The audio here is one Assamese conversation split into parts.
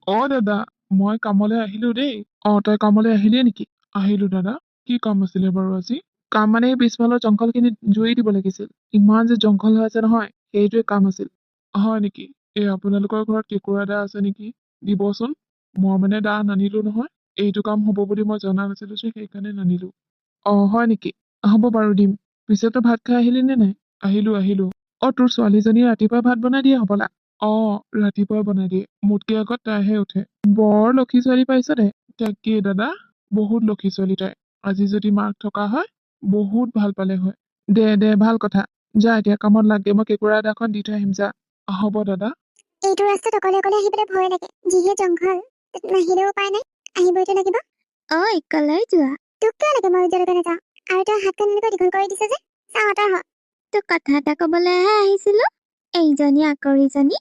দাদা, মই কামলৈ আহিলো দেই। তই কামলৈ আহিলিয়ে নেকি? আহিলো দাদা। কি কাম আছিলে বাৰু আজি? কাম মানে এই পিছফালৰ জংঘলখিনি জুই দিব লাগিছিল। ইমান যে জংঘল হৈ আছে নহয়, সেইটোৱে কাম আছিল। হয় নেকি? এই আপোনালোকৰ ঘৰত কেঁকুৰা দা আছে নেকি? দিবচোন। মই মানে দা নানিলো নহয়। এইটো কাম হ'ব বুলি মই জনা নাছিলো যে সেইকাৰণে নানিলো। হয় নেকি? হ'ব বাৰু দিম। পিছে তই ভাত খাই আহিলি নে নাই? আহিলো। তোৰ ছোৱালীজনীয়ে ৰাতিপুৱা ভাত বনাই দিয়ে হ'বলা? ৰাতিপুৱাই বনাই দিয়ে। মোতকে আগত তাইহে উঠে। বৰ লক্ষী ছোৱালী পাইছ দে। তাকেই দাদা, বহুত লক্ষী ছোৱালী তাই। আজি যদি মাক থকা হয়, বহুত ভাল পালে হয়। দে ভাল কথা। যা এতিয়া কামত লাগে, মই কেঁকুৰা এটাখন দি থৈ আহিম যা। হ'ব দাদা। এইটো ৰাস্তাত অকলে অকলে আহিবলৈ ভয় লাগে, যিহে জংঘল। নাহিলেও উপায় নাই, আহিবইতো লাগিব। কলৈ যোৱা? তোক কিয় লাগে মই উজ্জ্বলকে নাযাওঁ? আৰু তই হাতখন এনেকৈ দীঘল কৰি দিছে যে, চাওঁতৰ হ। তোক কথা এটা কবলৈহে আহিছিলো। এইজনী আকৰিজনী।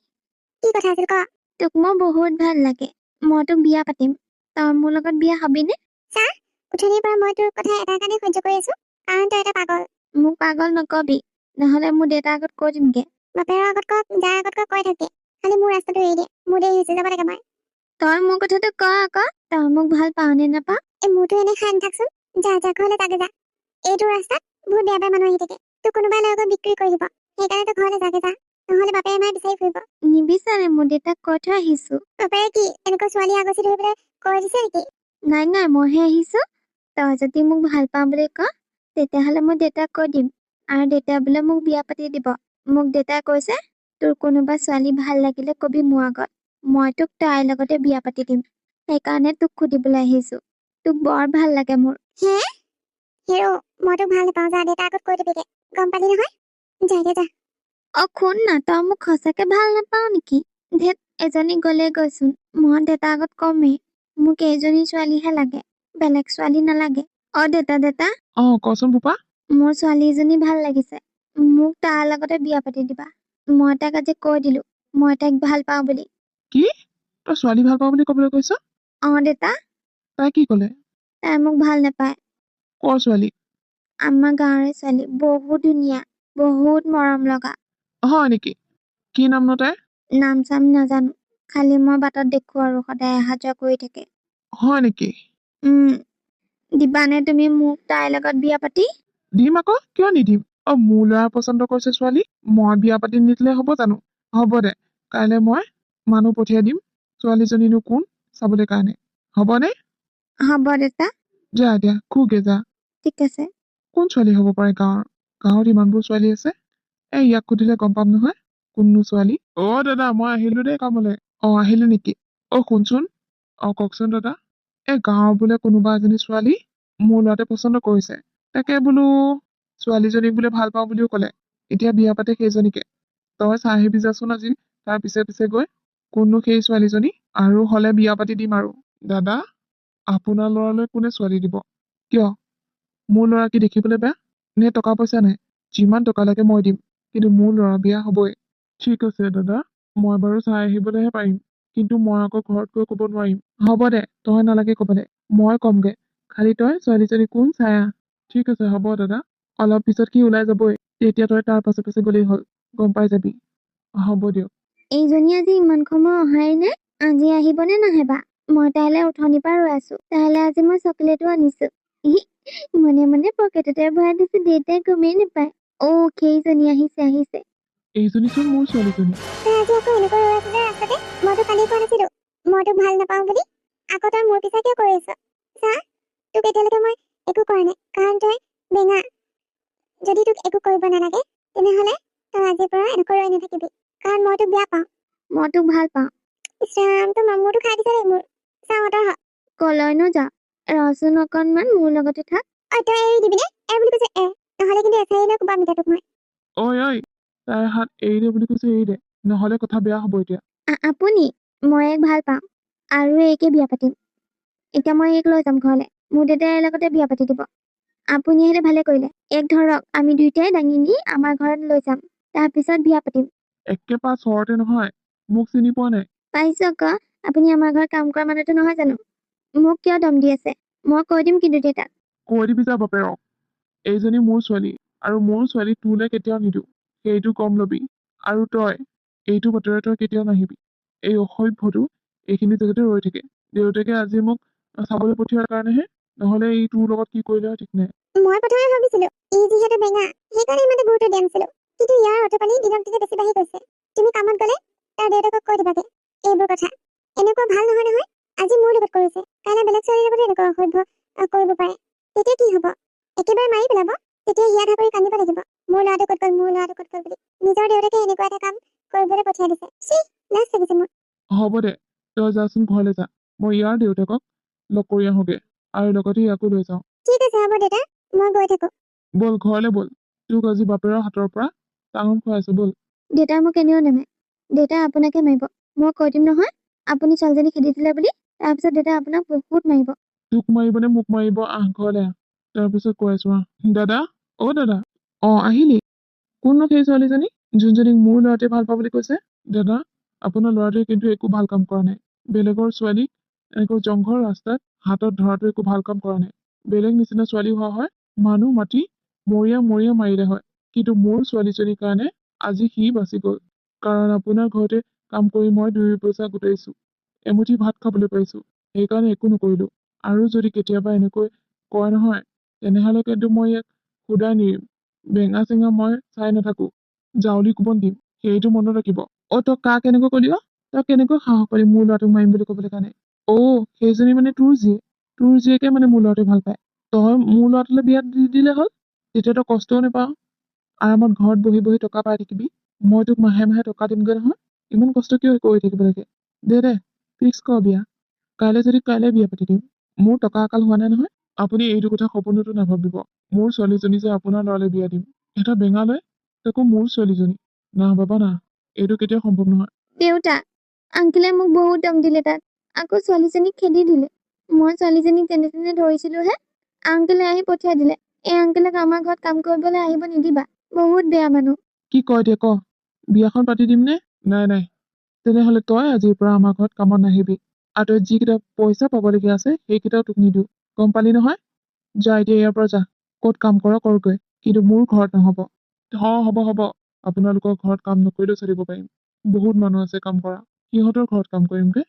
কি কথা আছিল ক? তোক মই বহুত ভাল লাগে। মই তোক বিয়া পাতিম। তই মোৰ লগত বিয়া হবিনে? চা, উঠনিৰ পৰা মই তোৰ কথা এটাৰ কাৰণে সহ্য কৰি আছো, কাৰণ তই এটা পাগল। মোক পাগল নকবি, নহলে মোৰ দেউতাৰ আগত কৈ দিমগে। বাপেৰৰ আগত কক, যাৰ আগত কক কৈ থাকে। খালি মোৰ ৰাস্তাটো এৰি দে, মোৰ দেৰি হৈছে, যাব লাগে মই। তই মোৰ কথাটো ক আকৌ, তই মোক ভাল পাও নে নাপাও? মোৰতো এনে খাই নাথাকচোন। যা ঘৰলৈ যাগে যা। এইটো ৰাস্তাত বহুত বেয়া বেয়া মানুহ আহি থাকে। তোক কোনোবাই লৈ গৈ বিক্ৰী কৰি দিব। সেইকাৰণে তই ঘৰলৈ যাগে যা, নহলে বাপেৰে মায়ে বিচাৰি ফুৰিব। নিবিচাৰে, মোৰ দেউতাক কৈ থৈ আহিছো। বাপেৰে কি এনেকৈ ছোৱালী আগচি ধৰি পেলাই কৈ দিছে নেকি? নাই, মইহে আহিছো। তই যদি মোক ভাল পাওঁ বুলি ক, তেতিয়াহলে মই দেউতাক কৈ দিম। আৰু দেউতাই বোলে মোক বিয়া পাতি দিব। মোক দেউতাই কৈছে, তোৰ কোনোবা ছোৱালী ভাল লাগিলে কবি মোৰ আগত। মই তোক তাইৰ লগতে বিয়া পাতি দিম। সেইকাৰণে তোক সুধিবলৈ আহিছো। তোক বৰ ভাল লাগে মোৰ। হে? হিৰো, মই তোক ভাল নাপাওঁ, যা দেউতাৰ আগত কৈ দিবিগে। গম পালি নহয়? যাগে যা। শুন না, তই মোক সঁচাকে ভাল নাপাও নেকি? ধেত, এজনী গলে গৈচোন। মই দেউতাৰ আগত কমেই। মোক এইজনী ছোৱালীহে লাগে, বেলেগ ছোৱালী নালাগে। দেউতা। কচোন বোপা। মোৰ ছোৱালী এজনী ভাল লাগিছে। মোক তাৰ লগতে বিয়া পাতি দিবা। মই তাক আজি কৈ দিলো, মই তাইক ভাল পাওঁ বুলি। কি? তই ছোৱালী ভাল পাওঁ বুলি কবলৈ কৈছ? দেউতা। তাই কি কলে? তাই মোক ভাল নাপায়। কৰ ছোৱালী? আমাৰ গাঁৱৰে ছোৱালী, বহুত ধুনীয়া, বহুত মৰম লগা। হয় নেকি? কি নাম নো তাইৰ? নাম চাম নাজানো, খালি মই বাটত দেখো আৰু সদায় অহা যোৱা কৰি থাকে। হয় নেকি? দিবানে তুমি মোক তাইৰ লগত বিয়া পাতি? দিম আকৌ, কিয় নিদিম? মোৰ ল'ৰা পচন্দ কৰিছে ছোৱালী, মই বিয়া পাতি নিদিলে হ'ব জানো? হ'ব দে, কাইলৈ মই মানুহ পঠিয়াই দিম। ছোৱালীজনীনো কোন চাবলৈ কাৰণে। হ'বনে? হ'ব দেউতা। যা এতিয়া খুগে যা। ঠিক আছে। কোন ছোৱালী হ'ব পাৰে গাঁৱত ইমানবোৰ ছোৱালী আছে। ইয়াক সুধিলে গম পাম নহয় কোননো ছোৱালী। দাদা, মই আহিলো দেই কামলৈ। আহিলো নেকি? শুনচোন। কওকচোন দাদা। গাঁৱৰ বোলে কোনোবা এজনী ছোৱালী মোৰ ল'ৰাতে পচন্দ কৰিছে। তাকে বোলো ছোৱালীজনীক বোলে ভাল পাওঁ বুলিও কলে। এতিয়া বিয়া পাতে সেইজনীকে। তই চাই আহিবি যাচোন আজি তাৰ পিছে পিছে গৈ কোননো সেই ছোৱালীজনী, আৰু হলে বিয়া পাতি দিম আৰু। দাদা, আপোনাৰ ল'ৰালৈ কোনে ছোৱালী দিব? কিয়? মোৰ ল'ৰা কি দেখিবলৈ বেয়া নে টকা পইচা নাই? যিমান টকা লাগে মই দিম, কিন্তু মোৰ ল'ৰা বিয়া হবই। ঠিক আছে দাদা, মই বাৰু চাই আহিবলৈহে পাৰিম, কিন্তু মই আকৌ ঘৰত গৈ কব নোৱাৰিম। হ'ব দে, তই নালাগে কবলে, মই কমগে। খালি তই ছোৱালীজনী কোন চাই আহ। ঠিক আছে হ'ব দাদা, অলপ পিছত কি ওলাই যাবই, তেতিয়া তই তাৰ পাছে পাছে গলেই হ'ল, গম পাই যাবি। হ'ব দিয়ক। এইজনী আজি ইমান সময় অহাই নে? আজি আহিবনে নাহে বা? মই তাইলে উঠনিৰ পৰা ৰৈ আছো। তাইলে আজি মই চকলেটো আনিছো। মনে মনে পকেটতে ভৰাই দিছো, দেউতাই গমেই নাপায়। সেইজনী আহিছে। এইজনীচোন মোৰ ছোৱালীজনী। তই আজি আকৌ এনেকৈ ৰৈ আছ যে ৰাস্তাতে? মইতো কালি কোৱা নাছিলো মই তোক ভাল নাপাওঁ বুলি? আকৌ তই মোৰ পিছা কিয় কৰি আছ? চা, তোক এতিয়ালৈকে মই একো কৰা নাই, কাৰণ তই বেঙা। যদি তোক একো কৰিব নালাগে, তেনেহলে তই আজিৰ পৰা এনেকৈ ৰৈ নাথাকিবি, কাৰণ মই তোক বেয়া পাওঁ। মই তোক ভাল পাওঁ। ইছৰাম, তই মামুৰটো খাই দিছ দেই মোৰ। চাওঁতৰ হ। কলৈনো যা, ৰচোন অকণমান মোৰ লগতে থাক। তই এৰি দিবিনে? বুলি কৈছে নহলে কিন্তু এঠাই লৈ কোবাম এতিয়া তোক মই। ঐ, তাইৰ হাত এৰি দে বুলি কৈছে, এৰি দে, নহলে কথা বেয়া হব এতিয়া। আপুনি? মই এক ভাল পাওঁ আৰু এইকে বিয়া পাতিম। এতিয়া মই এইক লৈ যাম ঘৰলে, মোৰ দেউতাই লগতে বিয়া পাতি দিব। আপুনি আহিলে ভালে কৰিলে। এক ধৰক, আমি দুইটাই দাঙি নি আমাৰ ঘৰত লৈ যাম, তাৰপিছত বিয়া পাতিম। একেবাৰে চৰতে নহয়, মোক চিনি পোৱা নাই? পাইছো আকৌ, আপুনি আমাৰ ঘৰত কাম কৰা মানুহটো নহয় জানো? মোক কিয় দম দি আছে? মই কৈ দিম কিন্তু দেউতাক। কৈ দিবি যা বাপেৰক, এইজনী মোৰ ছোৱালী, আৰু মোৰ ছোৱালী তোলে কেতিয়াও নিদিওঁ, সেইটো গম লবি। আৰু তই এইটো বাটৰে তই কেতিয়াও নাহিবি। এই অসভ্যটো এইখিনি জেগাতে ৰৈ থাকে। দেউতাকে আজি মোক চাবলৈ পঠিওৱাৰ কাৰণেহে, নহ'লে এই তোৰ লগত কি কৰিলে হয় ঠিক নাই। মই প্ৰথমে ভাবিছিলো ই যিহেতু বেঙা সেইকাৰণে ইমান গুৰুত্ব দিয়া নাছিলো, কিন্তু ইয়াৰ অৰ্থপালি দিনক দিনে বেছি বাঢ়ি গৈছে। তুমি কামত গ'লে তাৰ দেউতাকক কৈ দিবাগে এইবোৰ কথা। এনেকুৱা ভাল নহয় নহয়। আজি মোৰ লগত কৰিছে, কাইলৈ বেলেগ ছোৱালীৰ লগতে এনেকুৱা অসভ্য কৰিব পাৰে। তেতিয়া কি হব? একেবাৰে মাৰি পেলাব। তেতিয়া হিয়া ধা কৰি কান্দিব লাগিব, মোৰ ল'ৰাটো ক'ত গ'ল, মোৰ ল'ৰাটো ক'ত গ'ল বুলি। নিজৰ দেউতাকে এনেকুৱা এটা কাম কৰিবলৈ পঠিয়াই দিছে। চি, লাজ লাগিছে মোৰ। হ'ব দে, তই যাচোন ঘৰলৈ যা, মই ইয়াৰ দেউতাকক লগ কৰি আহোঁগে আৰু লগতে ইয়াকো লৈ যাওঁ। ঠিক আছে হ'ব দেউতা, মই গৈ থাকো। ব'ল ঘৰলৈ ব'ল, তোক আজি বাপেৰৰ হাতৰ পৰা টাঙন খুৱাইছো ব'ল। দেউতা মোক এনেও নামাৰে, দেউতা আপোনাকে মাৰিব। মই কৈ দিম নহয় আপুনি ছোৱালীজনী খেদি দিলে বুলি, তাৰপিছত দেউতা আপোনাক বহুত মাৰিব। তোক মাৰিবনে মোক মাৰিব, আহ ঘৰলৈ আহ, তাৰপিছত কৈ আছো আহ। দাদা, অ দাদা, আহিলি? কোননো সেই ছোৱালীজনী যোনজনীক মোৰ ল'ৰাটোৱে ভাল পাওঁ বুলি কৈছে? দাদা, আপোনাৰ ল'ৰাটোৱে কিন্তু একো ভাল কাম কৰা নাই। বেলেগৰ ছোৱালীক এনেকৈ জংঘল ৰাস্তাত হাতত ধৰাটো একো ভাল কাম কৰা নাই। বেলেগ নিচিনা ছোৱালী হোৱা হয় মানুহ মাতি মৰিয়া মৰিয়া মাৰিলে হয়, কিন্তু মোৰ ছোৱালীজনীৰ কাৰণে আজি সি বাচি গ'ল। কাৰণ আপোনাৰ ঘৰতে কাম কৰি মই 2 পইচা গোটাইছো, এমুঠি ভাত খাবলৈ পাইছো, সেইকাৰণে একো নকৰিলো। আৰু যদি কেতিয়াবা এনেকৈ কয় নহয়, তেনেহ'লে কিন্তু মই ইয়াক সুদাই নিৰিম। বেঙা চেঙা মই চাই নাথাকো, জাউলি কোবন দিম, সেইটো মনত ৰাখিব। তই কাক কেনেকৈ কলি? তই কেনেকৈ সাহস পালি মোৰ ল'ৰাটোক মাৰিম বুলি ক'বলৈ কাৰণে? সেইজনী মানে তোৰ জীয়েকে মানে মোৰ ল'ৰাটোৱে ভাল পায়। তই মোৰ ল'ৰাটোলৈ বিয়া দি দিলে হ'ল, তেতিয়া তই কষ্টও নাপাওঁ, আৰামত ঘৰত বহি বহি টকা পাই থাকিবি। মই তোক মাহে মাহে টকা দিমগৈ নহয়, ইমান কষ্ট কিয় কৰি থাকিব লাগে? দে ফিক্স কৰ বিয়া, কাইলৈ বিয়া পাতি দিম। মোৰ টকা আকাল হোৱা নাই নহয়। আপুনি এইটো কথা সপোনতো নাভাবিব, মোৰ ছোৱালীজনী যে আপোনাৰ ল'ৰালৈ বিয়া দিম। এটা বেঙালৈ, তাকো মোৰ ছোৱালীজনী। না বাবা না, এইটো কেতিয়াও সম্ভৱ নহয়। দেউতা, আংকিলে মোক বহুত দম দিলে তাত, আকৌ ছোৱালীজনীক খেদি দিলে। মই ছোৱালীজনীক যেনে তেনে ধৰিছিলো হে, আংকিলে আহি পঠিয়াই দিলে। এই আংকিলক আমাৰ ঘৰত কাম কৰিবলৈ আহিব নিদিবা, বহুত বেয়া মানুহ। কি কয় এতিয়া ক, বিয়াখন পাতি দিম নে? নাই, তেনেহ'লে তই আজিৰ পৰা আমাৰ ঘৰত কামত নাহিবি, আৰু তই যিকেইটা পইচা পাবলগীয়া আছে সেইকেইটাও তোক নিদিওঁ, গম পালি নহয়? যা এতিয়া ইয়াৰ পৰা যা, ক'ত কাম কৰগৈ, কিন্তু মোৰ ঘৰত নহ'ব। হ'ব, আপোনালোকৰ ঘৰত কাম নকৰিলেও চলিব পাৰিম, বহুত মানুহ আছে কাম কৰা, সিহঁতৰ ঘৰত কাম কৰিমগে।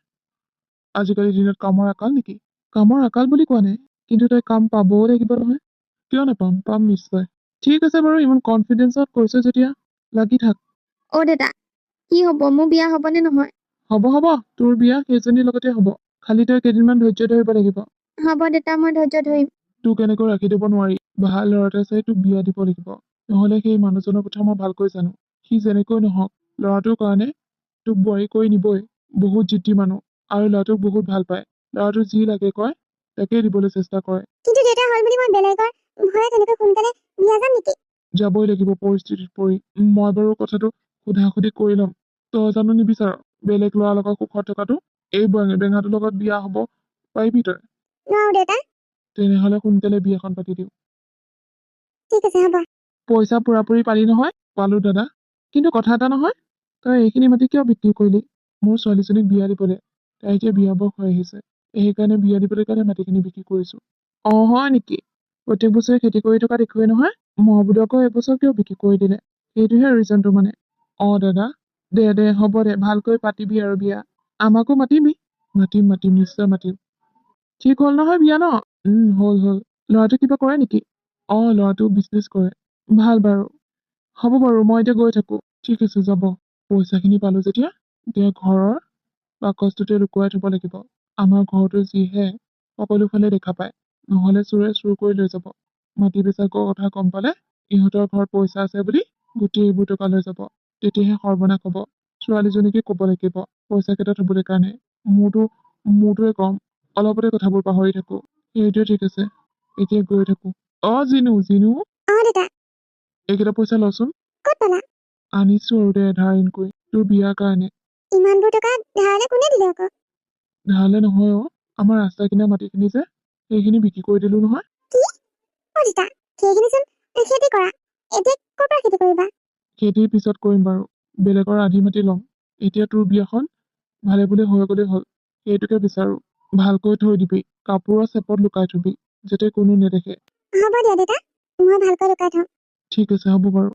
আজিকালি দিনত কামৰ আকাল নেকি? কামৰ আকাল বুলি কোৱা নাই, কিন্তু তই কাম পাবও লাগিব নহয়। কিয় নাপাম, পাম নিশ্চয়। ঠিক আছে বাৰু, ইমান কনফিডেন্সত কৈছো যেতিয়া লাগি থাক। দেউতা, কি হ'ব, মোৰ বিয়া হ'বনে নহয়? হ'ব, তোৰ বিয়া সেইজনীৰ লগতে হ'ব, খালি তই কেইদিনমান ধৈৰ্য ধৰিব লাগিব। হ'ব দেউতা, মই ধৈৰ্য ধৰিম। তোক এনেকৈ ৰাখি দিব নোৱাৰি, ভাল ল'ৰা এটা চাই তোক বিয়া দিব লাগিব, নহ'লে সেই মানুহজনৰ কথা মই ভালকৈ জানো। সি যেনেকৈ নহওক ল'ৰাটোৰ কাৰণে তোক বোৱাৰী কৰি নিবই। বহুত জিদ্দি মানুহ, আৰু ল'ৰাটোক বহুত ভাল পায়। ল'ৰাটোক যি লাগে কয় তাকেই দিবলৈ চেষ্টা কৰে। কিন্তু দেউতা হ'ল বুলি মই বেলেগৰ ঘৰত এনেকৈ সোনকালে বিয়া যাম নেকি? যাবই লাগিব পৰিস্থিতিত পৰি। মই বাৰু কথাটো সুধা-সুধি কৰি ল'ম। তই জানো নিবিচাৰ বেলেগ ল'ৰাৰ লগত সুখত থকাটো? এই বেঙাটোৰ লগত বিয়া হ'ব পাৰিবি তই? নোৱাৰো দেউতা। তেনেহ'লে সোনকালে বিয়াখন পাতি দিওঁ। ঠিক আছে হ'ব। পইচা পুৰাপুৰি পালি নহয়? পালো দাদা, কিন্তু কথা এটা নহয়, তই এইখিনি মাটি কিয় বিক্ৰী কৰিলি? মোৰ ছোৱালীজনীক বিয়া দিবলৈ। তাই এতিয়া বিয়া বয়স হৈ আহিছে, সেইকাৰণে বিয়া দিবলৈ কাৰণে মাটিখিনি বিক্ৰী কৰিছো। হয় নেকি? প্ৰত্যেক বছৰে খেতি কৰি থকা দেখুৱে নহয়, মই বোলো আকৌ এবছৰ কিয় বিক্ৰী কৰি দিলে, সেইটোহে ৰিজনটো মানে। দাদা, দে হ'ব দে, ভালকৈ পাতিবি আৰু বিয়া। আমাকো মাতিবি। মাতিম নিশ্চয় মাতিম। ঠিক হ'ল নহয় বিয়া ন? হ'ল। ল'ৰাটো কিবা কৰে নেকি? ল'ৰাটো বিজনেছ কৰে। ভাল বাৰু, হ'ব বাৰু, মই এতিয়া গৈ থাকো। ঠিক আছে যাব। পইচাখিনি পালো যেতিয়া এতিয়া ঘৰৰ বাকচটোতে লুকুৱাই থব লাগিব। আমাৰ ঘৰটো যিহে সকলো ফালে দেখা পায়, নহ'লে চোৰে চুৰ কৰি লৈ যাব। মাটি বেচাকৰ কথা গম পালে ইহঁতৰ ঘৰত পইচা আছে বুলি গোটেইবোৰ টকা লৈ যাব। তেতিয়াহে সৰ্বনাশ হ'ব। ছোৱালীজনীকে ক'ব লাগিব পইচা কেইটা থবলৈ কাৰণে। মোৰটোৱে কম, অলপতে কথাবোৰ পাহৰি থাকো। সেইটোৱে ঠিক আছে, এতিয়া গৈ থাকো। জিনু দেউতা। এইকেইটা পইচা লচোন। ক'ত পালা? আনিছো আৰু দে ধাৰ ঋণ কৰি, তোৰ বিয়াৰ কাৰণে। ইমানবোৰ টকা ধাৰলে কোনে দিলে আকৌ? ধাৰলে নহয় আমাৰ ৰাস্তা কিনাৰ মাটিখিনি যে সেইখিনি বিক্ৰী কৰি দিলো নহয়। কি? দেউতা, সেইখিনি চোন খেতি কৰা, এতিয়া ক'ৰ পৰা খেতি কৰিবা? খেতিৰ পিছত কৰিম বাৰু, বেলেগৰ আধি মাটি ল'ম। এতিয়া তোৰ বিয়াখন ভালে বোলে হৈ গ'লে হ'ল, সেইটোকে বিচাৰো। ভালকৈ থৈ দিবি, কাপোৰৰ চেপত লুকাই থবি, যাতে কোনো নেদেখে। হ'ব দিয়া দেউতা, মই ভালকৈ লুকাই থম। ঠিক আছে, হ'ব বাৰু।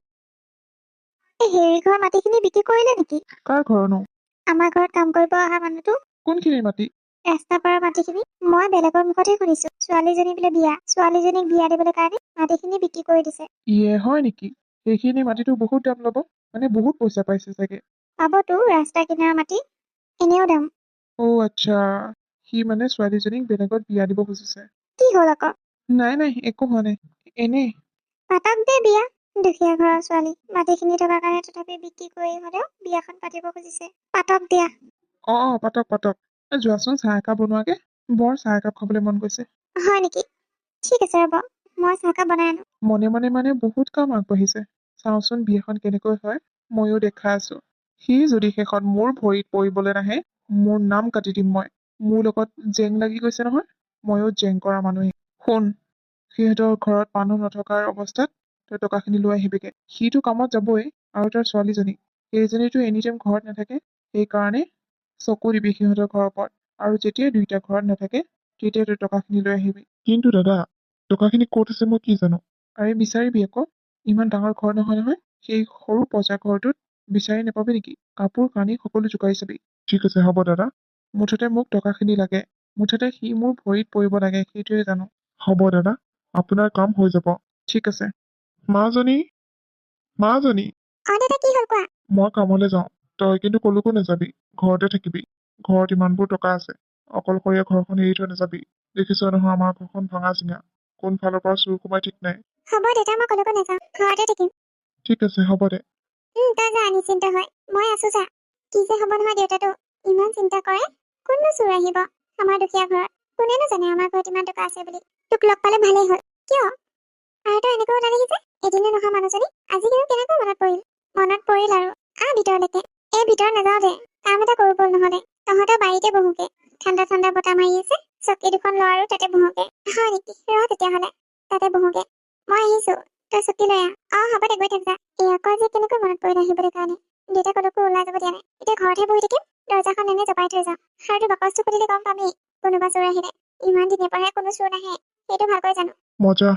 হেৰি ঘৰৰ মাটিখিনি বিক্ৰী কৰিলে নেকি? কাৰ ঘৰনো? আমাৰ ঘৰত কাম কৰিব অহা মানুহটো। কোনখিনি মাটি? ৰাস্তা পাৰৰ মাটিখিনি মই বেলেগৰ মুখতহে শুনিছো ছোৱালীজনী বোলে বিয়া ছোৱালীজনীক বিয়া দিবলৈ কাৰণে মাটিখিনি বিক্ৰী কৰি দিছে ইয়ে হয় নেকি? সেইখিনি মাটিটো বহুত দাম ল'ব, মানে বহুত পইচা পাইছে চাগে। পাবতো ৰাস্তা কিনাৰৰ মাটি এনেও দাম আচ্ছা, সি মানে ছোৱালীজনীক বেলেগত বিয়া দিব খুজিছে। কি হ'ল আকৌ নাই নাই, একো হোৱা নাই, এনেই। পাতক দে বিয়া দুখীয়া ঘৰৰ ছোৱালী মাটিখিনি থকাৰ কাৰণে তথাপি বিক্ৰী কৰি হলেও বিয়াখন পাতিব খুজিছে পাতক দিয়া পাতক পাতক। যোৱাচোন চাহ একাপ বনোৱাগে, বৰ চাহ একাপ খাবলৈ মন গৈছে। হয় নেকি ঠিক আছে ৰ'ব মই চাহকাপ বনাই আনো মনে মনে মানে বহুত কাম আগবাঢ়িছে। চাওঁচোন বিয়াখন কেনেকৈ হয়, ময়ো দেখা আছো। সি যদি শেষত মোৰ ভৰিত পৰিবলৈ নাহে, মোৰ নাম কাটি দিম মই। মোৰ লগত জেং লাগি গৈছে নহয়, ময়ো জেং কৰা মানুহেই। শুন, সিহঁতৰ ঘৰত মানুহ নথকাৰ অৱস্থাত তই টকাখিনি লৈ আহিবিগে। সিটো কামত যাবই, আৰু তাৰ ছোৱালীজনী সেইজনীতো এনি টাইম ঘৰত নাথাকে, সেইকাৰণে চকু দিবি সিহঁতৰ ঘৰৰ ওপৰত। আৰু যেতিয়াই দুইটা ঘৰত নাথাকে, তেতিয়া তই টকাখিনি লৈ আহিবি। কিন্তু দাদা, টকাখিনি ক'ত আছে মই কি জানো? আৰে বিচাৰিবি আকৌ, ইমান ডাঙৰ ঘৰ নহয় নহয়। সেই সৰু পঁজা ঘৰটোত বিচাৰি নাপাবি নেকি? কাপোৰ কানি সকলো জোকাৰি চাবি। ঠিক আছে হ'ব দাদা, মুঠতে মোক টকাখিনি লাগে। মুঠতে সি মোৰ ভৰিত পৰিব লাগে, সেইটোৱে জানো। হ'ব দাদা, আপোনাৰ কাম হৈ যাব। ঠিক আছে। মাজনী, মাজনী, দাদা কি হ'ল কোৱা মই কামলৈ যাওঁ, তই কিন্তু কলৈকো নাযাবি, ঘৰতে থাকিবি। ঘৰত ইমানবোৰ টকা আছে, অকলশৰীয়া ঘৰখন এৰি থৈ নাযাবি। দেখিছ নহয় আমাৰ ঘৰখন ভঙা চিঙা, কোন ফালৰ পৰা চুৰ সোমাই ঠিক নাই। হ'ব দেউতা মই কলৈকো নাযাওঁ ঘৰতে থাকিম ঠিক আছে হ'ব দে। তই যা নিশ্চিন্ত হয় মই আছো যা কি যে হ'ব নহয় দেউতাটো ইমান চিন্তা কৰে কোননো চোৰ আহিব আমাৰ দুখীয়া ঘৰত কোনেনো জানে আমাৰ ঘৰত ইমান টকা আছে বুলি তোক লগ পালে ভালেই হ'ল কিয় আৰু তই এনেকৈ ওলাই দেখিছে এদিনো নহয় মানুহজনী আজি কিন্তু কেনেকৈ মনত পৰিল আৰু ভিতৰলৈকে এই ভিতৰত নাযাওঁ দে কাম এটা কৰো ব'ল নহ'লে তহঁতৰ বাৰীতে বহোগে ঠাণ্ডা ঠাণ্ডা বতাহ মাৰি আছে চকী দুখন ল আৰু তাতে বহোগে হয় নেকি ৰ তেতিয়াহ'লে তাতে বহোগে মই আহিছো তই চকী লৈ আহ হ'ব দে গৈ থাক যা এই আকৌ আজি কেনেকৈ মনত পৰিল আহিবলৈ কাৰণে দেউতা কলৈকো ওলাই যাব দিয়া নাই এতিয়া ঘৰতহে বহি থাকিম দৰ্জাখন এনে জপাই থৈ যাওঁ আৰু তোৰ বাকচটো খুলিলে গম পাবি কোনোবা চোৰ আহিলে ইমান দিনে পৰাহে কোনো চোৰ নাহে সেইটো ভালকৈ জানো মজা,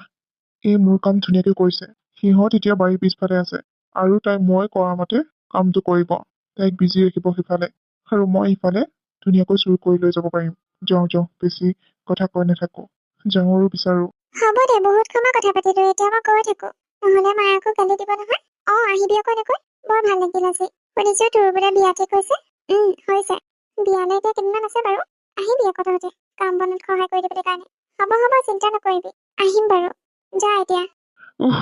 এই মোৰ কাম ধুনীয়াকৈ কৰিছে। সিহঁত এতিয়া বাৰীৰ পিছফালে আছে, আৰু তাই মই কৰা মতে কামটো কৰিব। তাইক বিজি ৰাখিব সিফালে, আৰু মই ইফালে ধুনীয়াকৈ চুৰ কৰি লৈ যাব পাৰিম। যাওঁ বেছি কথা কৈ নাথাকো, যাওঁ আৰু বিচাৰো। হ'ব দে বহুত সময় কথা পাতিলো এতিয়া মই গৈ থাকো নহ'লে মায়ে আকৌ গালি দিব নহয় আহিবি আকৌ এনেকৈ বৰ ভাল লাগিল আজি শুনিছো তোৰ বোলে বিয়া ঠিক হৈছে হৈছে বিয়ালৈ এতিয়া কেইদিনমান আছে বাৰু আহিবি আকৌ তহঁতে কাম বনত সহায় কৰি দিবলৈ কাৰণে হ'ব চিন্তা নকৰিবি আহিম বাৰু যা এতিয়া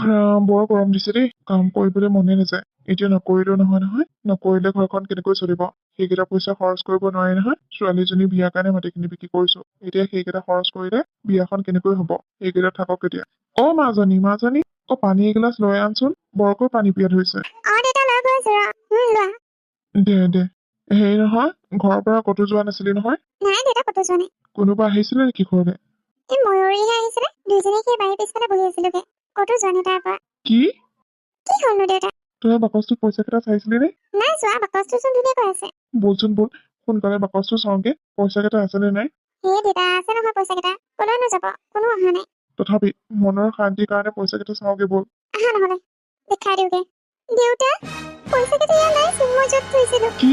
ৰাম, বৰ গৰম দিছে দেই, কাম কৰিবলৈ মনে নাযায়। এতিয়া নকৰিলেও নহয়, নকৰিলে ঘৰখন কেনেকৈ চলিব? সেইকেইটা পইচা খৰচ কৰিব নোৱাৰি নহয়। ছোৱালীজনী বিয়াৰ কাৰণে মাটিখিনি বিক্ৰী কৰিছো, এতিয়া সেইকেইটা খৰচ কৰিলে বিয়াখন কেনেকৈ হব? সেইকেইটা থাকক এতিয়া। মাজনী, পানী এগিলাচ লৈ আনচোন, বৰকৈ পানী পিয়াহ ধৰিছে। দেউতা লৈ গৈ আছো লোৱা দে হেৰি নহয়, ঘৰৰ পৰা ক'তো যোৱা নাছিলি নহয়? নাই দেউতা ক'তো যোৱা নাই কোনোবা আহিছিলে নেকি ঘৰলৈ? এই ময়ূৰীহে আহিছিলে দুইজনী সেই বাৰীৰ পিছফালে বহি আছিলোগে ক'তো যোৱা নাই তাৰ পৰা কি হ'লনো দেউতা তই বাকচটোত পইচা কেইটা চাইছিলি নে? নাই চোৱা বাকচটো চোন ধুনীয়াকৈ আছে ব'ল সোনকালে বাকচটো চাওঁগে, পইচা কেইটা আছে নে নাই। দেউতা আছে নহয় পইচা কেইটা কলৈ নাযাব কোনো অহা নাই তথাপি মনৰ শান্তিৰ কাৰণে পইচা কেইটা চাওঁগে ব'ল। আহা নহ'লে দেখাই দিওঁগে দেউতা পইচা কেইটা ইয়াত নাইচোন মই য'ত থৈছিলো কি?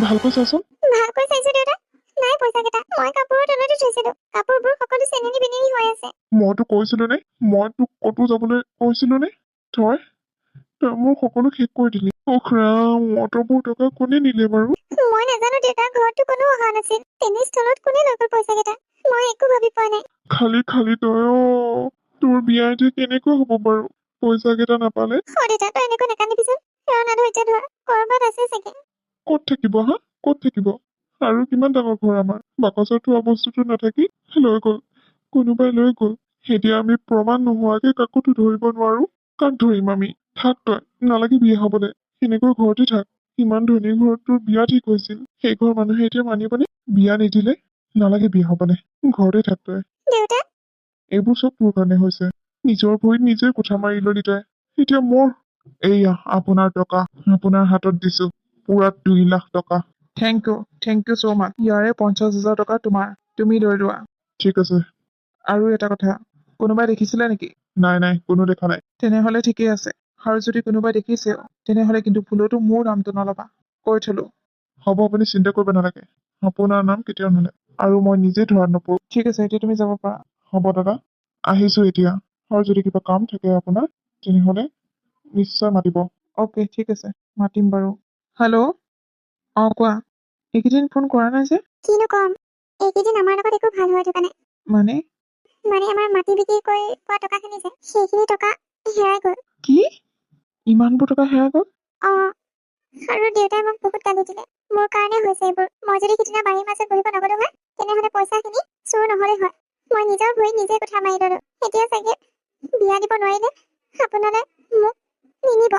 ভালকৈ চাচোন। ভালকৈ চাইছো দেউতা নাই পইচা কেইটা মই কাপোৰৰ তলতে থৈছিলো কাপোৰবোৰ সকলো চেনেনি বেনেনি হৈ আছে মই তোক কৈছিলো নে? মই তোক ক'তো যাবলৈ কৈছিলো নে? তই মোৰ সকলো শেষ কৰি দিলি। ৰাম, অতবোৰ টকা কোনে নিলে বাৰু? মই নাজানো দেউতা ঘৰতো কোনো অহা নাছিল তেনেস্থলত কোনে লৈ গ'ল পইচা কেইটা মই একো ভাবি পোৱা নাই খালি তই তোৰ বিয়া এতিয়া কেনেকৈ হ'ব বাৰু পইচা কেইটা নাপালে? দেউতা তই এনেকৈ নাকান্দিবিচোন ৰনা ধৈৰ্য ধৰ কৰবাত আছে চাগে ক'ত থাকিব ক'ত থাকিব? আৰু কিমান ডাঙৰ ঘৰ আমাৰ, বাকচত থোৱা বস্তুটো নাথাকি লৈ গ'ল, কোনোবাই লৈ গ'ল। এতিয়া আমি প্ৰমাণ নোহোৱাকে কাকোতো ধৰিব নোৱাৰো। কাক ধৰিম আমি? থাক তই, নালাগে বিয়া হবলৈ, সেনেকৈ ঘৰতে থাক। ইমান ধনী ঘৰত তোৰ বিয়া ঠিক হৈছিল, সেই ঘৰ মানুহে এতিয়া মানিবনে? বিয়া নিদিলে নালাগে বিয়া হবলৈ, ঘৰতে থাক তই। দেউতা এইবোৰ চব তোৰ কাৰণে হৈছে, নিজৰ ভৰিত নিজে কোঠা মাৰি ললি তই। এতিয়া মোৰ এইয়া আপোনাৰ টকা, আপোনাৰ হাতত দিছো, পুৰা 2 লাখ টকা। থেংক ইউ ছ' মাচ। ইয়াৰে 50,000 টকা তোমাৰ, তুমি লৈ লোৱা। ঠিক আছে। আৰু এটা কথা, কোনোবাই দেখিছিলে নেকি? নাই, কোনো দেখা নাই। তেনেহলে ঠিকেই আছে, আৰু যদি কোনোবাই দেখিছেও তেনেহলে কিন্তু ভুলতো মোৰ নামটো নলবা, কৈ থলো। হ'ব, আপুনি চিন্তা কৰিব নালাগে, আপোনাৰ নাম কেতিয়াও নোলায় আৰু মই নিজে ধৰাত নপৰোঁ। ঠিক আছে, এতিয়া তুমি যাব পাৰা। হ'ব দাদা, আহিছো এতিয়া। আৰু যদি কিবা কাম থাকে আপোনাৰ তেনেহ'লে নিশ্চয় মাতিব। অ'কে, ঠিক আছে, মাতিম বাৰু। হেল্ল', অঁ কোৱা। এইকেইদিন ফোন কৰা নাই যে? কিনো কম, এইকেইদিন আমাৰ লগত একো ভাল হৈ থকা নাই। মানে আমাৰ মাটি বিক্ৰী কৰি পোৱা টকাখিনি যে, সেইখিনি টকা হেৰাই গ'ল। কি? ইমানবোৰ টকা হেৰাই গ'ল? অঁ, আৰু দেউতাই মোক বহুত গালি দিলে। মোৰ কাৰণে হৈছে এইবোৰ। মই যদি সিদিনা বাৰীৰ মাজত বহিব নগলো হয়, তেনেহ'লে পইচাখিনি চুৰ নহ'লে হয়। মই নিজৰ ভৰিত নিজে কথা মাৰি ল'লো। এতিয়া চাগে বিয়া দিব নোৱাৰিলে আপোনালে মোক নিনিব।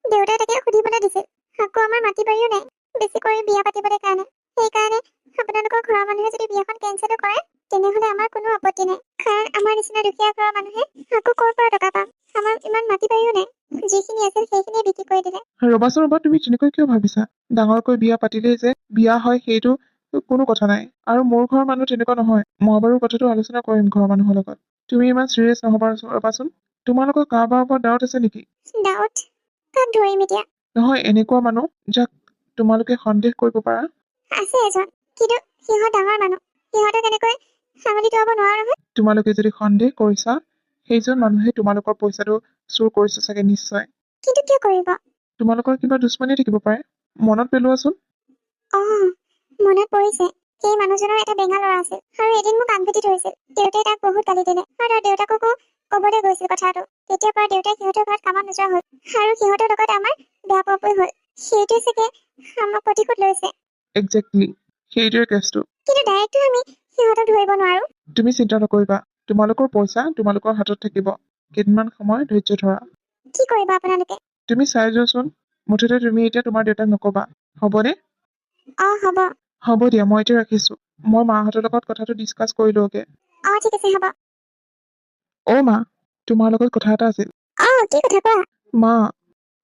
দেউতাই তাকে সুধিবলৈ দিছিল। আকৌ আমাৰ মাটি বাৰীও নাই বেছি কৰি বিয়া পাতিবলৈ কাৰণে। সেইকাৰণে আপোনালোকৰ ঘৰৰ মানুহে যদি বিয়াখন কেঞ্চেলো কৰে, তেনেহ'লে আমাৰ কোনো আপত্তি নাই। কাৰণ আমাৰ নিচিনা দুখীয়া ঘৰৰ মানুহে আকৌ ক'ৰ পৰা টকা পাম? আমাৰ ইমান মাটি বাৰীও নাই। যিখিনি আছিল সেইখিনিয়ে বিক্ৰী কৰি দিলে। ৰবাচোন ৰবা, তুমি তেনেকৈ কিয় ভাবিছা? ডাঙৰকৈ বিয়া পাতিলেই যে বিয়া হয় সেইটো কোনো কথা নাই। আৰু মোৰ ঘৰৰ মানুহ তেনেকুৱা নহয়। মই বাৰু কথাটো আলোচনা কৰিম ঘৰৰ মানুহৰ লগত। তুমি ইমান চিৰিয়াছ নহবা ৰবাচোন। তোমালোকৰ কাৰোবাৰ ওপৰত ডাউট আছে নেকি? ডাউট? কাক ধৰিম এতিয়া? নহয়, এনেকুৱা মানুহ যাক তোমালোকে সন্দেহ কৰিব পাৰা। আছে এজন, কিন্তু সিহঁত ডাঙৰ মানুহ। সিহঁতে তেনেকৈ সাঙুলি তোৱাব নোৱাৰো নহয়। তোমালোকে যদি সন্দেহ কৰিছা, সেইজন মানুহে তোমালোকৰ পইচাটো চুৰ কৰিছে চাগে নিশ্চয়। কিন্তু কিয় কৰিব? তোমালোকৰ কিবা দুশ্মনী থাকিব পাৰে। মনত পেলোৱাচোন। মনত পৰিছে। সেই মানুহজনৰ এটা বেঙা ল'ৰা আছিল আৰু এদিন মোক আনভেটি ধৰিছিল। দেউতাই তাক বহুত গালি দিলে আৰু তাৰ দেউতাককো ক'বলৈ গৈছিল কথাটো। তেতিয়াৰ পৰা দেউতাই সিহঁতৰ ঘৰত কামত নোযোৱা হ'ল আৰু সিহঁতৰ লগত আমাৰ বেয়া পোৱা হ'ল। সেইটোৱে চাগে আমাক প্ৰতিশোধ লৈছে। একজেক্টলি, সেইটোৱে কেছটো। কিন্তু ডাইৰেক্টটো আমি সিহঁতক ধৰিব নোৱাৰো। তুমি চিন্তা নকৰিবা, তোমালোকৰ পইচা তোমালোকৰ হাতত থাকিব। কেইদিনমান সময় ধৈৰ্য ধৰা। কি কৰিবা আপোনালোকে? তুমি চাই যোৱাচোন। মুঠতে তুমি এতিয়া তোমাৰ দেউতাক নকবা, হ'বনে? হ'ব। হ'ব দিয়া, মই এতিয়া ৰাখিছো। মই মাহঁতৰ লগত কথাটো ডিছকাছ কৰি লওঁগে। ঠিক আছে, হ'ব। অ' মা, তোমাৰ লগত কথা এটা আছিল। কি কথা কোৱা? মা,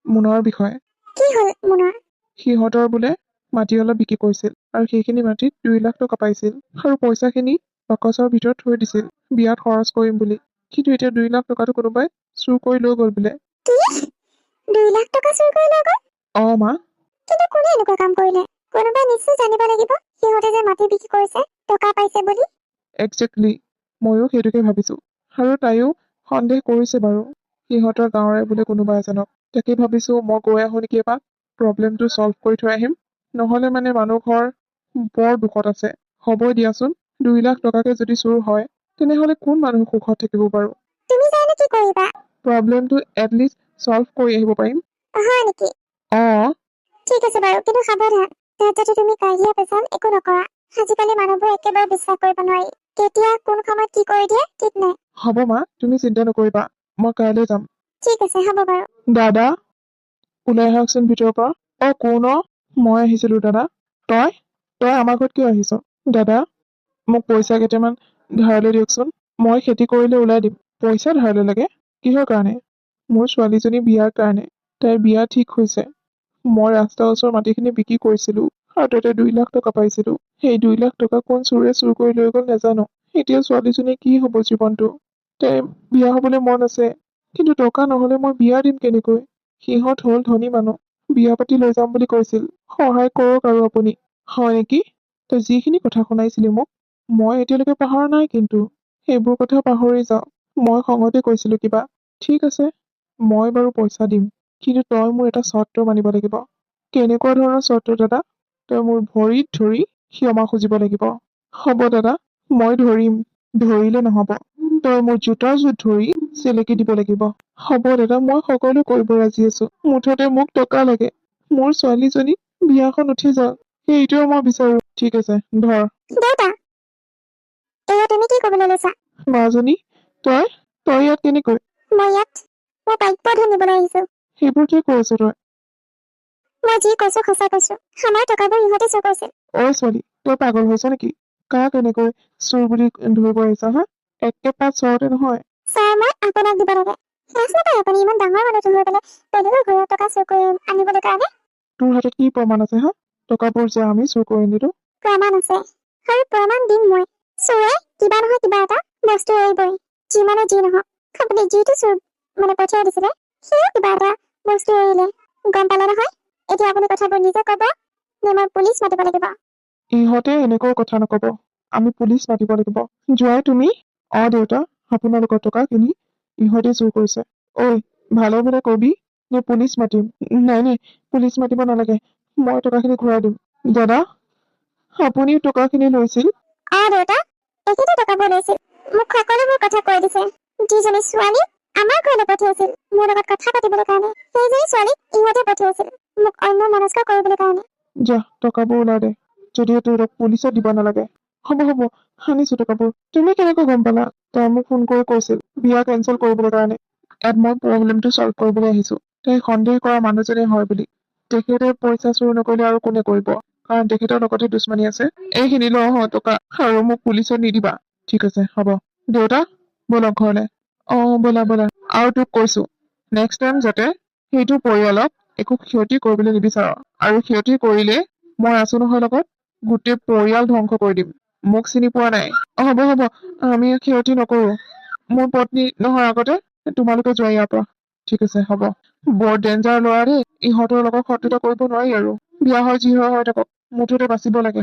মুনৰ বিষয়ে। কি হ'ল মুনৰ? সিহঁতৰ বোলে মাটি অলপ বিক্ৰী কৰিছিল আৰু সেইখিনি মাটিত 2 লাখ টকা পাইছিল আৰু পইচাখিনি বাকচৰ ভিতৰত থৈ দিছিল বিয়াত খৰচ কৰিম বুলি। কিন্তু এতিয়া 2 লাখ টকাটো কোনোবাই চুৰ কৰি লৈ গ'ল বোলে। কি? 2 লাখ টকা চুৰ কৰি লৈ গ'ল? অ' মা। কিন্তু কোনে এনেকুৱা কাম কৰিলে? কোনোবাই নিশ্চয় জানিব লাগিব সিহঁতে যে মাটি বিক্ৰী কৰিছে, টকা পাইছে বুলি। একজেক্টলি, ময়ো সেইটোকে ভাবিছো। আৰু তাইও সন্দেহ কৰিছে বাৰু। সিহঁতৰ গাঁৱৰে বোলে কোনোবা এজনক। তাকে ভাবিছো মই গৈ আহো নেকি এপাক, প্ৰব্লেমটো চল্ভ কৰি থৈ আহিম। নহ'লে মানে মানুহ ঘৰ বৰ দুখত আছে। হ'ব দিয়াচোন, 2 লাখ টকাকে যদি চুৰ হয়, তেনেহ'লে কোন মানুহ সুখত থাকিব বাৰু? তুমি জানো কি কৰিবা? প্ৰব্লেমটো এটলিষ্ট চল্ভ কৰি আহিব পাৰিম। হয় নেকি? ঠিক আছে বাৰু, কিন্তু সাৱধান। তাত যাতে তুমি কাজিয়া পেচাল একো নকৰা। আজিকালি মানুহবোৰ একেবাৰে বিশ্বাস কৰিব নোৱাৰি। কেতিয়া কোন সময়ত কি কৰি দিয়ে ঠিক নাই। হ'ব মা, তুমি চিন্তা নকৰিবা। মই কাইলৈ যাম। ঠিক আছে, হ'ব বাৰু। দাদা, ওলাই আহকচোন ভিতৰৰ পৰা। কোন? মই আহিছিলো দাদা। তই আমাৰ ঘৰত কিয় আহিছ? দাদা, মোক পইচা কেইটামান ধাৰলৈ দিয়কচোন। মই খেতি কৰিলে ওলাই দিম। পইচা ধাৰলৈ লাগে? কিহৰ কাৰণে? মোৰ ছোৱালীজনী বিয়াৰ কাৰণে। তাইৰ বিয়া ঠিক হৈছে। মই ৰাস্তাৰ ওচৰৰ মাটিখিনি বিক্ৰী কৰিছিলো আৰু তাতে 2 লাখ টকা পাইছিলো। সেই 2 লাখ টকা কোন চোৰে চুৰ কৰি লৈ গ'ল নাজানো। এতিয়া ছোৱালীজনী কি হ'ব জীৱনটো? তাইৰ বিয়া হবলৈ মন আছে, কিন্তু টকা নহ'লে মই বিয়া দিম কেনেকৈ? সিহঁত হ'ল ধনী মানুহ, বিয়া পাতি লৈ যাম বুলি কৈছিল। সহায় কৰক আৰু আপুনি। হয় নেকি? তই যিখিনি কথা শুনাইছিলি মোক, মই এতিয়ালৈকে পাহৰা নাই কিন্তু। সেইবোৰ কথা পাহৰি যাওঁ। মই খঙতে কৈছিলো কিবা। ঠিক আছে, মই বাৰু পইচা দিম, কিন্তু তই মোৰ এটা চৰ্ত মানিব লাগিব। কেনেকুৱা ধৰণৰ চৰ্ত দাদা? তই মোৰ ভৰিত ধৰি ক্ষমা খুজিব লাগিব। হ'ব দাদা, মই ধৰিম। ধৰিলে নহ'ব, তই মোৰ জোতাৰ জোত ধৰি চেলেকি দিব লাগিব। হ'ব দাদা, মই সকলো কৰিব ৰাজি আছো। মুঠতে মোক টকা লাগে। মোৰ ছোৱালীজনী বিয়াখন উঠি যাওক, সেইটোৱে মই বিচাৰো। ঠিক আছে, ধৰ। দেউতা, এয়া তুমি কি ক'বলৈ লৈছা? মাজনী, তই ইয়াত কেনেকৈ? মই প্ৰাপ্য ধন নিবলৈ আহিছো। সেইবোৰ কি কৰিছ তই? মই যি কৈছো সঁচা কৈছো। আমাৰ টকাবোৰ ইহঁতে চুৰ কৰিছিল। ছোৱালী, তই পাগল হৈছ নেকি? কাক এনেকৈ চোৰ বুলি ধৰিব আহিছা হা? একেপাত চৰতে নহয়। ছাৰ, মই আপোনাক দিব লাগে। লাজ নাপায় আপুনি ইমান ডাঙৰ মানুহটো হৈ পেলাই বেলেগৰ ঘৰৰ টকা চুৰ কৰি আনিবলৈ কাৰণে? তোৰ হাতত কি প্ৰমাণ আছে হা? টকাবোৰ যে আমি চুৰ কৰি নিলো। প্ৰমাণ আছে, আৰু প্ৰমাণ দিম মই। চোৰে কিবা নহয় কিবা এটা বস্তু এৰিবই, যিমানে যি নহওক। আপুনি যিটো চুৰ পঠিয়াই দিছিলে, সেয়াও কিবা এটা বস্তু এৰিলে। গম পালে নহয়? এতিয়া আপুনি কথাবোৰ নিজে ক'ব নে মই পুলিচ মাতিব লাগিব? ইহঁতে এনেকৈ কথা নকব, আমি পুলিচ মাতিব লাগিব। যোৱাই তুমি? দেউতা, আপোনালোকৰ টকাখিনি ইহঁতে চুৰ কৰিছে। ঐ, ভালে ভালে কবি নে পুলিচ মাতিম? নাই নাই, পুলিচ মাতিব নালাগে, মই টকাখিনি ঘূৰাই দিম। দাদা, আপুনি টকাখিনি লৈছিল? দেউতা, একেটা টকাবোৰ লৈছিল। মোক সকলোবোৰ কথা কৈ দিছে। যিজনী ছোৱালী আমাৰ ঘৰলৈ পঠিয়াইছিল মোৰ লগত কথা পাতিবলৈ কাৰণে, সেইজনী ছোৱালীক ইহঁতে পঠিয়াইছিল মোক অন্য মনস্ক কৰিবলৈ কাৰণে। যা, টকাবোৰ ওলাই দে, যদিও তোৰক পুলিচত দিব নালাগে। হ'ব হ'ব, আনিছো টকাবোৰ। তুমি কেনেকৈ গম পালা? তাই মোক ফোন কৰি কৈছিল বিয়া কেঞ্চেল কৰিবলৈ কাৰণে। ইয়াত মই প্ৰব্লেমটো চল্ভ কৰিবলৈ আহিছো। তাই সন্দেহ কৰা মানুহজনে হয় বুলি। তেখেতে পইচা চুৰ নকৰিলে আৰু কোনে কৰিব, কাৰণ তেখেতৰ লগতে দুশ্মনী আছে। এইখিনি লওঁ টকা, আৰু মোক পুলিচত নিদিবা। ঠিক আছে, হ'ব। দেউতা, বলক ঘৰলে। বলা বলা। আৰু তোক কৈছো, নেক্সট টাইম যাতে সেইটো পৰিয়ালক একো ক্ষতি কৰিবলৈ নিবিচাৰ, আৰু ক্ষতি কৰিলে মই আছো নহয় লগত, গোটেই পৰিয়াল ধ্বংস কৰি দিম। মোক চিনি পোৱা নাই? হ'ব হ'ব, আমি ক্ষতি নকৰো। মোৰ পত্নী নহয় আগতে, তোমালোকে যোৱা ইয়াৰ পৰা। ঠিক আছে, হ'ব। বৰ ডেঞ্জাৰ ল'ৰা দেই, ইহঁতৰ লগত শত্ৰুতা কৰিব নোৱাৰি আৰু। বিয়া হয় যি হয় হৈ থাকক, মুঠতে বাচিব লাগে।